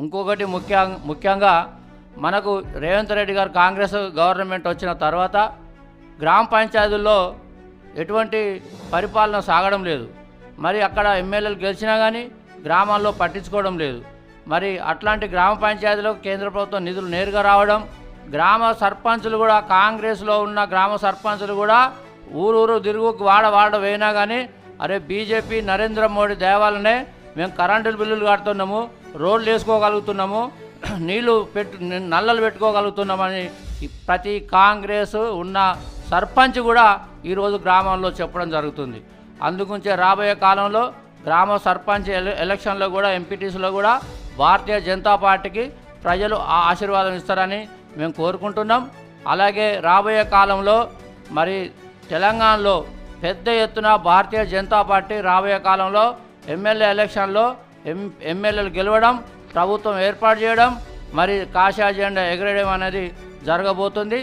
ఇంకొకటి ముఖ్యంగా మనకు రేవంత్ రెడ్డి గారు కాంగ్రెస్ గవర్నమెంట్ వచ్చిన తర్వాత గ్రామ పంచాయతీల్లో ఎటువంటి పరిపాలన సాగడం లేదు. మరి అక్కడ ఎమ్మెల్యేలు గెలిచినా కానీ గ్రామాల్లో పట్టించుకోవడం లేదు. మరి అట్లాంటి గ్రామ పంచాయతీలకు కేంద్ర ప్రభుత్వం నిధులు నేరుగా రావడం, గ్రామ సర్పంచులు కూడా కాంగ్రెస్లో ఉన్న గ్రామ సర్పంచులు కూడా ఊరూరు తిరుగు వాడ వేయినా కానీ అరే బీజేపీ నరేంద్ర మోడీ దేవాలనే మేము కరెంటు బిల్లులు కడుతున్నాము, రోడ్లు వేసుకోగలుగుతున్నాము, నల్లలు పెట్టుకోగలుగుతున్నామని ప్రతి కాంగ్రెస్ ఉన్న సర్పంచ్ కూడా ఈరోజు గ్రామంలో చెప్పడం జరుగుతుంది. అందుగుంచే రాబోయే కాలంలో గ్రామ సర్పంచ్ ఎలక్షన్లో కూడా ఎంపీటీసీలో కూడా భారతీయ జనతా పార్టీకి ప్రజలు ఆశీర్వాదం ఇస్తారని మేము కోరుకుంటున్నాం. అలాగే రాబోయే కాలంలో మరి తెలంగాణలో పెద్ద ఎత్తున భారతీయ జనతా పార్టీ రాబోయే కాలంలో ఎమ్మెల్యే ఎలక్షన్లో ఎమ్మెల్యేలు గెలవడం, ప్రభుత్వం ఏర్పాటు చేయడం, మరి కాషాయ జెండా ఎగరేయడం అనేది జరగబోతుంది.